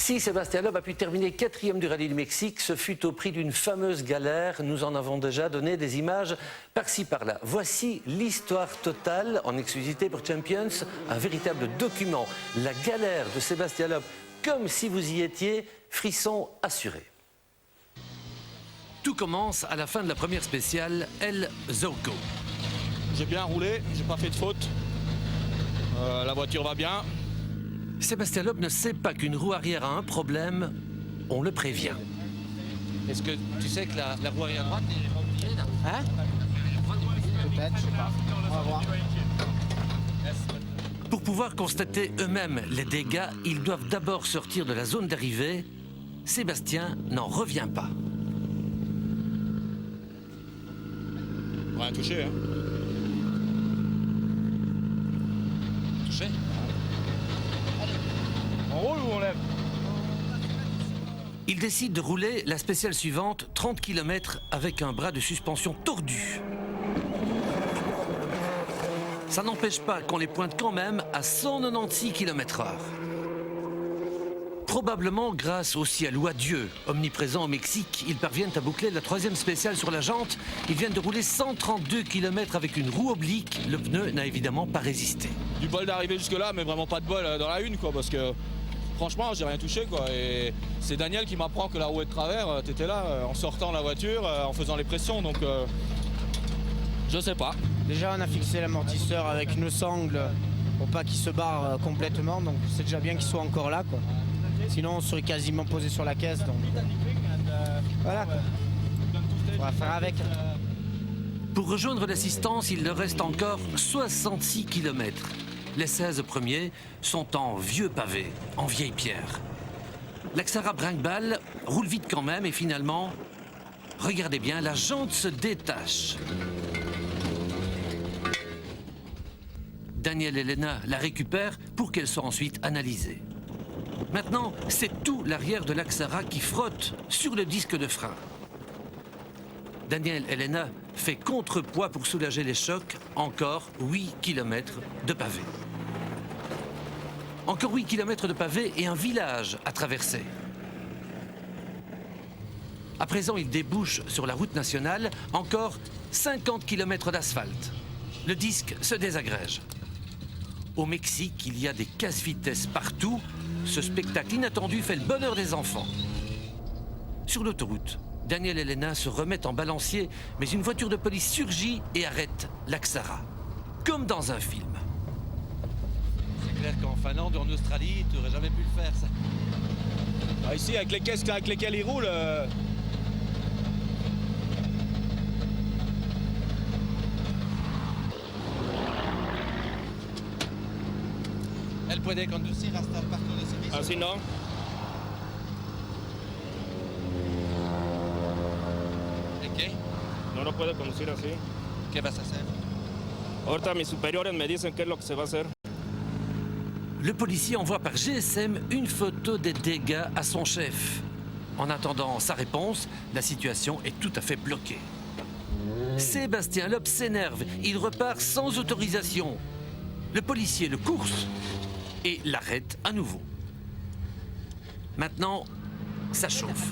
Si Sébastien Loeb a pu terminer 4e du Rallye du Mexique, ce fut au prix d'une fameuse galère. Nous en avons déjà donné des images par-ci par-là. Voici l'histoire totale en exclusivité pour Champions, un véritable document. La galère de Sébastien Loeb, comme si vous y étiez, frisson assuré. Tout commence à la fin de la première spéciale, El Zauco. J'ai bien roulé, j'ai pas fait de faute. La voiture va bien. Sébastien Loeb ne sait pas qu'une roue arrière a un problème, on le prévient. Est-ce que tu sais que la roue arrière droite n'est pas oubliée là? Hein? Peut-être, je sais pas. On va voir. Pour pouvoir constater eux-mêmes les dégâts, ils doivent d'abord sortir de la zone d'arrivée. Sébastien n'en revient pas. Rien touché, hein. Touché? On roule ou on lève? Il décide de rouler la spéciale suivante, 30 km, avec un bras de suspension tordu. Ça n'empêche pas qu'on les pointe quand même à 196 km/h. Probablement grâce au ciel ou à Dieu, omniprésent au Mexique, ils parviennent à boucler la 3e spéciale sur la jante. Ils viennent de rouler 132 km avec une roue oblique. Le pneu n'a évidemment pas résisté. Du bol d'arriver jusque-là, mais vraiment pas de bol dans la une, quoi, parce que franchement, j'ai rien touché, quoi. Et c'est Daniel qui m'apprend que la roue est de travers. T'étais là, en sortant la voiture, en faisant les pressions, donc je sais pas. Déjà, on a fixé l'amortisseur avec une sangle pour pas qu'il se barre complètement, donc c'est déjà bien qu'il soit encore là, quoi. Sinon, on serait quasiment posé sur la caisse, donc voilà, quoi. On va faire avec. Pour rejoindre l'assistance, il leur reste encore 66 km. Les 16 premiers sont en vieux pavé, en vieille pierre. L'Axara brinque-balle roule vite quand même et finalement, regardez bien, la jante se détache. Daniel et Elena la récupèrent pour qu'elle soit ensuite analysée. Maintenant, c'est tout l'arrière de l'Axara qui frotte sur le disque de frein. Daniel Elena fait contrepoids pour soulager les chocs. Encore 8 km de pavé. Encore 8 km de pavé et un village à traverser. À présent, il débouche sur la route nationale. Encore 50 km d'asphalte. Le disque se désagrège. Au Mexique, il y a des casse-vitesses partout. Ce spectacle inattendu fait le bonheur des enfants. Sur l'autoroute, Daniel et Elena se remettent en balancier, mais une voiture de police surgit et arrête l'Axara. Comme dans un film. C'est clair qu'en Finlande ou en Australie, tu n'aurais jamais pu le faire, ça. Ah, ici, avec les caisses avec lesquelles il roule... Elle puede conducir hasta el parque de servicio. Así no. ¿Qué? No lo puede conducir así. ¿Qué vas a hacer? Ahorita mis superiores me dicen qué es lo que se va a hacer. Le policier envoie par GSM une photo des dégâts à son chef. En attendant sa réponse, la situation est tout à fait bloquée. Sébastien Loeb s'énerve. Il repart sans autorisation. Le policier le course et l'arrête à nouveau. Maintenant, ça chauffe.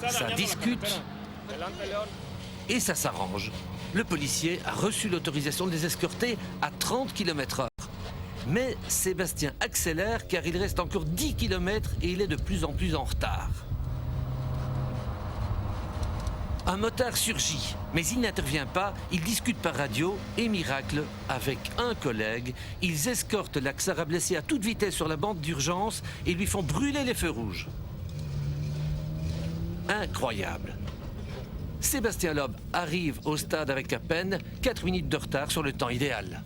Ça discute et ça s'arrange. Le policier a reçu l'autorisation de les escorter à 30 km/h. Mais Sébastien accélère car il reste encore 10 km et il est de plus en plus en retard. Un motard surgit, mais il n'intervient pas, il discute par radio et miracle, avec un collègue, ils escortent l'Axara blessé à toute vitesse sur la bande d'urgence et lui font brûler les feux rouges. Incroyable. Sébastien Loeb arrive au stade avec à peine 4 minutes de retard sur le temps idéal.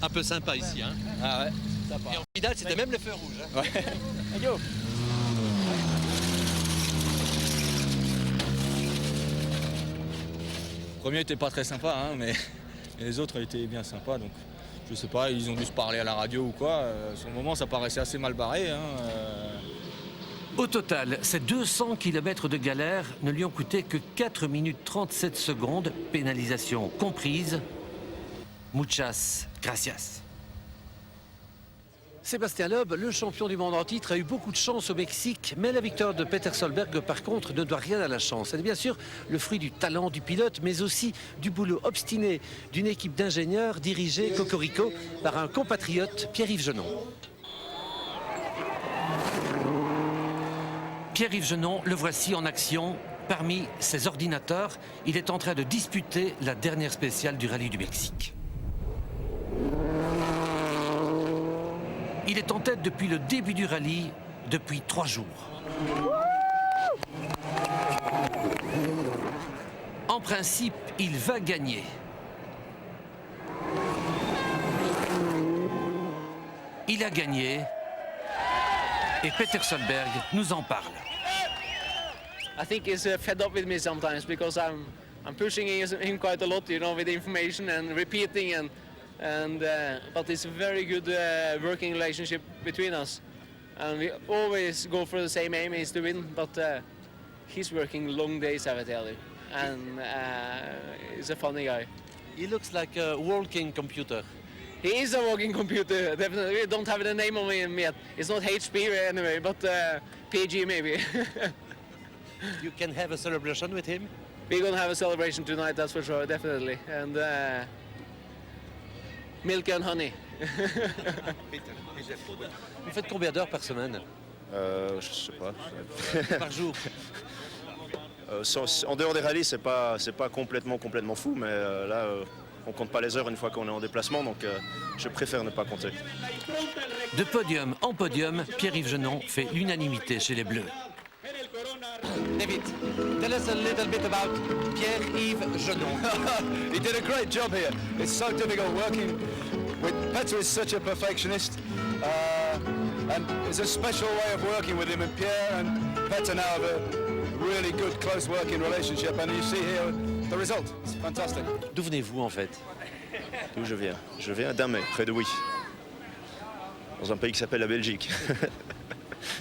Un peu sympa ici, hein? Ah ouais. Et en finale, c'était même les feux rouges. Hein? Ouais. Le premier était pas très sympa, hein, mais les autres étaient bien sympas, donc je sais pas, ils ont dû se parler à la radio ou quoi. Sur le moment, ça paraissait assez mal barré. Hein, Au total, ces 200 km de galère ne lui ont coûté que 4 minutes 37 secondes, pénalisation comprise. Muchas gracias. Sébastien Loeb, le champion du monde en titre, a eu beaucoup de chance au Mexique, mais la victoire de Peter Solberg, par contre, ne doit rien à la chance. Elle est bien sûr le fruit du talent du pilote, mais aussi du boulot obstiné d'une équipe d'ingénieurs dirigée, cocorico, par un compatriote, Pierre-Yves Genon. Pierre-Yves Genon, le voici en action. Parmi ses ordinateurs, il est en train de disputer la dernière spéciale du rallye du Mexique. Il est en tête depuis le début du rallye, depuis 3 jours. En principe, il va gagner. Il a gagné et Peter Solberg nous en parle. I think he's fed up with me sometimes because I'm pushing him quite a lot, you know, with information and repeating but it's a very good working relationship between us, and we always go for the same aim, is to win. But he's working long days, I will tell you, and he's a funny guy. He looks like a walking computer. He is a walking computer, definitely. We don't have the name of him yet. It's not HP anyway, but PG maybe. You can have a celebration with him. We're gonna have a celebration tonight, that's for sure, definitely. And milk and honey. Vous faites combien d'heures par semaine? Je sais pas. Par jour? En dehors des rallyes, c'est pas complètement fou, mais là, on compte pas les heures une fois qu'on est en déplacement, donc je préfère ne pas compter. De podium en podium, Pierre-Yves Genon fait l'unanimité chez les Bleus. David, tell us a little bit about Pierre-Yves Genon. He did a great job here. It's so difficult working with Peter is such a perfectionist, and it's a special way of working with him. And Pierre and Peter now have a really good, close working relationship. And you see here the result. It's fantastic. D'où venez-vous en fait? D'où je viens? Je viens d'Amé, près de Huy, dans un pays qui s'appelle la Belgique.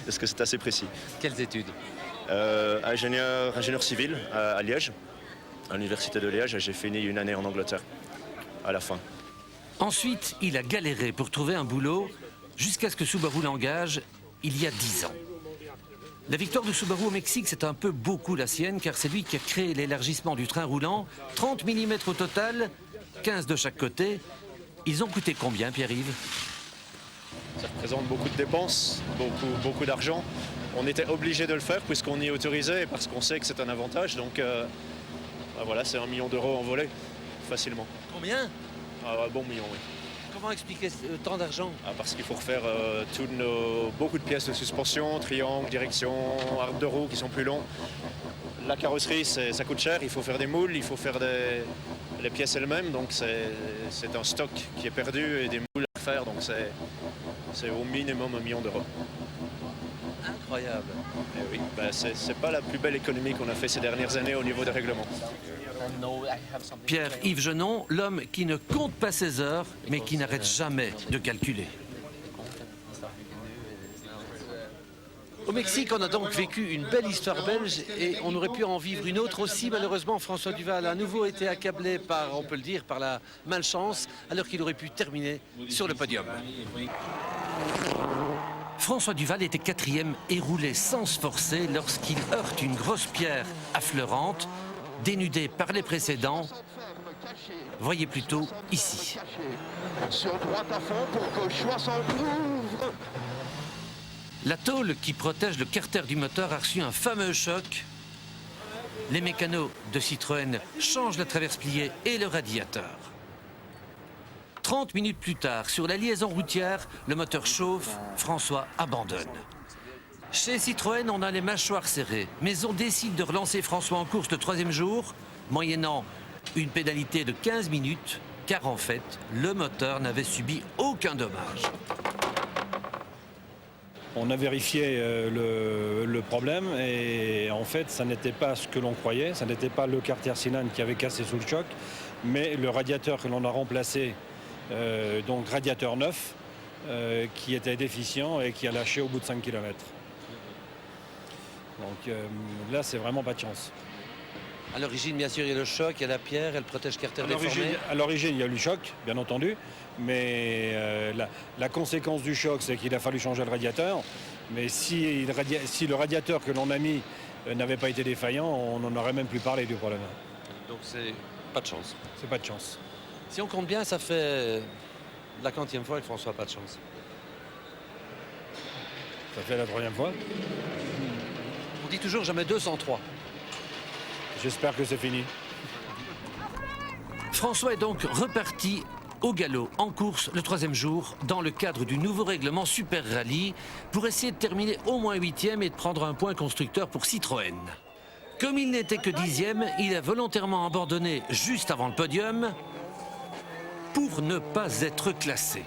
Est-ce que c'est assez précis? Quelles études? Ingénieur civil à Liège, à l'université de Liège, et j'ai fini une année en Angleterre à la fin. Ensuite, il a galéré pour trouver un boulot jusqu'à ce que Subaru l'engage il y a 10 ans. La victoire de Subaru au Mexique, c'est un peu beaucoup la sienne, car c'est lui qui a créé l'élargissement du train roulant. 30 mm au total, 15 de chaque côté. Ils ont coûté combien, Pierre-Yves? Ça représente beaucoup de dépenses, beaucoup d'argent. On était obligé de le faire puisqu'on y est autorisé et parce qu'on sait que c'est un avantage. Donc voilà, c'est 1 million d'euros envolé, facilement. Combien? Un bon million, oui. Comment expliquer tant d'argent? Parce qu'il faut refaire beaucoup de pièces de suspension, triangle, direction, arcs de roue qui sont plus longs. La carrosserie, ça coûte cher, il faut faire des moules, il faut faire les pièces elles-mêmes. Donc c'est un stock qui est perdu et des moules à faire. Donc c'est au minimum 1 million d'euros. Incroyable. Et oui, c'est pas la plus belle économie qu'on a fait ces dernières années au niveau des règlements. Pierre-Yves Genon, l'homme qui ne compte pas ses heures, mais qui n'arrête jamais de calculer. Au Mexique, on a donc vécu une belle histoire belge et on aurait pu en vivre une autre aussi. Malheureusement, François Duval a à nouveau été accablé par, on peut le dire, par la malchance, alors qu'il aurait pu terminer sur le podium. François Duval était 4e et roulait sans se forcer lorsqu'il heurte une grosse pierre affleurante, dénudée par les précédents. Voyez plutôt ici. Sur droite à fond pour que le choix s'en trouve. La tôle qui protège le carter du moteur a reçu un fameux choc. Les mécanos de Citroën changent la traverse pliée et le radiateur. 30 minutes plus tard, sur la liaison routière, le moteur chauffe, François abandonne. Chez Citroën, on a les mâchoires serrées, mais on décide de relancer François en course le 3e jour, moyennant une pénalité de 15 minutes, car en fait, le moteur n'avait subi aucun dommage. On a vérifié le problème et en fait, ça n'était pas ce que l'on croyait, ça n'était pas le carter cylindre qui avait cassé sous le choc, mais le radiateur que l'on a remplacé, donc radiateur neuf, qui était déficient et qui a lâché au bout de 5 km. Donc là, c'est vraiment pas de chance. À l'origine, bien sûr, il y a le choc, il y a la pierre, elle protège Carter déformé. À l'origine, il y a eu le choc, bien entendu, mais la conséquence du choc, c'est qu'il a fallu changer le radiateur. Mais si le radiateur que l'on a mis n'avait pas été défaillant, on n'en aurait même plus parlé du problème. Donc c'est pas de chance. C'est pas de chance. Si on compte bien, ça fait la 40e fois que François n'a pas de chance. Ça fait la 3e fois. On dit toujours jamais 203. J'espère que c'est fini. François est donc reparti au galop en course le 3e jour dans le cadre du nouveau règlement Super Rally pour essayer de terminer au moins 8e et de prendre un point constructeur pour Citroën. Comme il n'était que 10e, il a volontairement abandonné juste avant le podium pour ne pas être classé.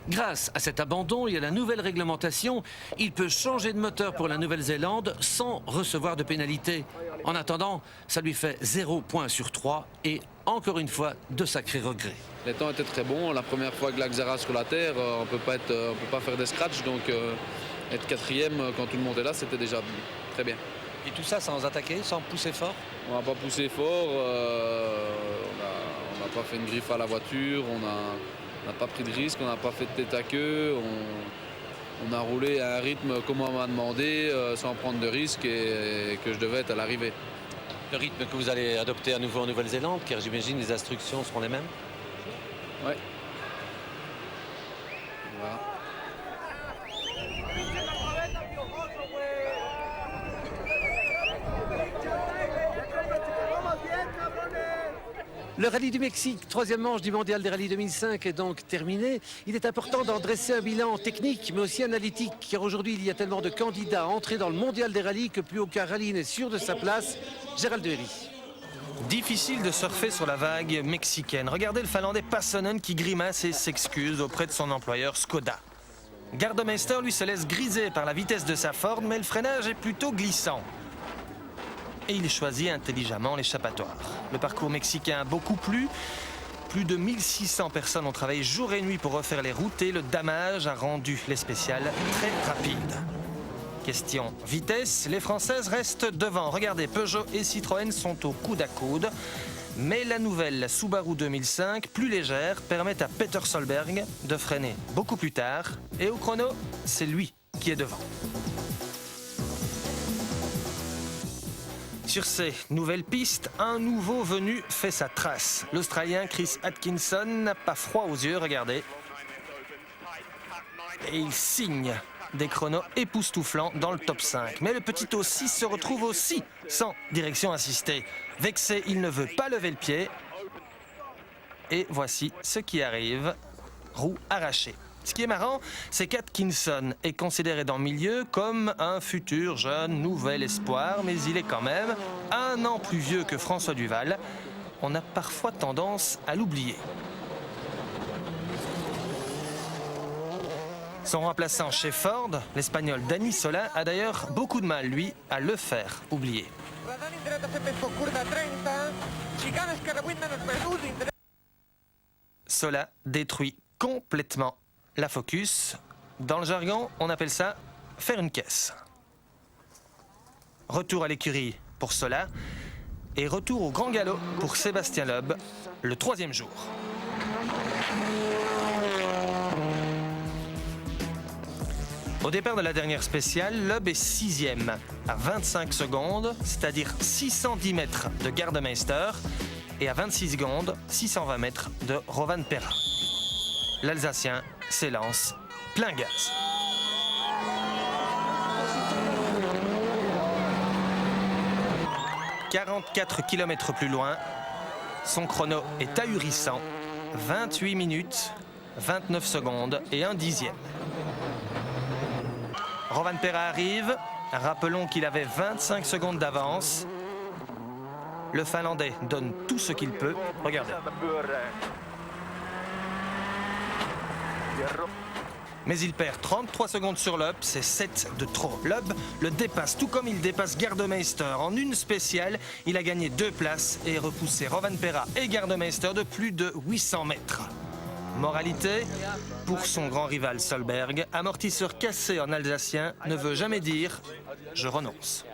Grâce à cet abandon et à la nouvelle réglementation, il peut changer de moteur pour la Nouvelle-Zélande sans recevoir de pénalité. En attendant, ça lui fait 0 point sur 3 et encore une fois, de sacrés regrets. Les temps étaient très bons. La première fois que l'Axara sur la terre, on ne peut pas faire des scratchs. Donc être 4e quand tout le monde est là, c'était déjà très bien. Et tout ça sans attaquer, sans pousser fort? On n'a pas poussé fort, on n'a pas fait une griffe à la voiture, on n'a pas pris de risque, on n'a pas fait de tête à queue. On a roulé à un rythme comme on m'a demandé, sans prendre de risques et que je devais être à l'arrivée. Le rythme que vous allez adopter à nouveau en Nouvelle-Zélande, car j'imagine les instructions seront les mêmes? Oui. Voilà. Le rallye du Mexique, 3e manche du mondial des rallyes 2005 est donc terminé. Il est important d'en dresser un bilan technique mais aussi analytique, car aujourd'hui il y a tellement de candidats à entrer dans le mondial des rallyes que plus aucun rallye n'est sûr de sa place. Gérald Dehéry. Difficile de surfer sur la vague mexicaine. Regardez le Finlandais Passonen qui grimace et s'excuse auprès de son employeur Skoda. Gardemeister lui se laisse griser par la vitesse de sa Ford, mais le freinage est plutôt glissant. Et il choisit intelligemment l'échappatoire. Le parcours mexicain a beaucoup plu. Plus de 1600 personnes ont travaillé jour et nuit pour refaire les routes et le damage a rendu les spéciales très rapides. Question vitesse, les Françaises restent devant. Regardez, Peugeot et Citroën sont au coude à coude. Mais la nouvelle Subaru 2005, plus légère, permet à Peter Solberg de freiner beaucoup plus tard. Et au chrono, c'est lui qui est devant. Sur ces nouvelles pistes, un nouveau venu fait sa trace. L'Australien Chris Atkinson n'a pas froid aux yeux, regardez. Et il signe des chronos époustouflants dans le top 5. Mais le petit O6 se retrouve aussi sans direction assistée. Vexé, il ne veut pas lever le pied. Et voici ce qui arrive, roue arrachée. Ce qui est marrant, c'est qu'Atkinson est considéré dans le milieu comme un futur jeune nouvel espoir, mais il est quand même 1 an plus vieux que François Duval. On a parfois tendance à l'oublier. Son remplaçant chez Ford, l'Espagnol Dani Sola, a d'ailleurs beaucoup de mal, lui, à le faire oublier. Sola détruit complètement la Focus. Dans le jargon, on appelle ça faire une caisse. Retour à l'écurie pour Sola et retour au grand galop pour Sébastien Loeb, le 3e jour. Au départ de la dernière spéciale, Loeb est 6e à 25 secondes, c'est-à-dire 610 mètres de Gardemeister et à 26 secondes, 620 mètres de Rovan Perra. L'Alsacien s'élance plein gaz. « 44 km plus loin, son chrono est ahurissant. 28 minutes, 29 secondes et 1 dixième. Rovan Perra arrive. Rappelons qu'il avait 25 secondes d'avance. Le Finlandais donne tout ce qu'il peut. Regardez. Mais il perd 33 secondes sur Loeb, c'est 7 de trop. Loeb le dépasse, tout comme il dépasse Gardemeister. En une spéciale, il a gagné 2 places et repoussé Rovan Perra et Gardemeister de plus de 800 mètres. Moralité, pour son grand rival Solberg, amortisseur cassé en alsacien ne veut jamais dire « je renonce ».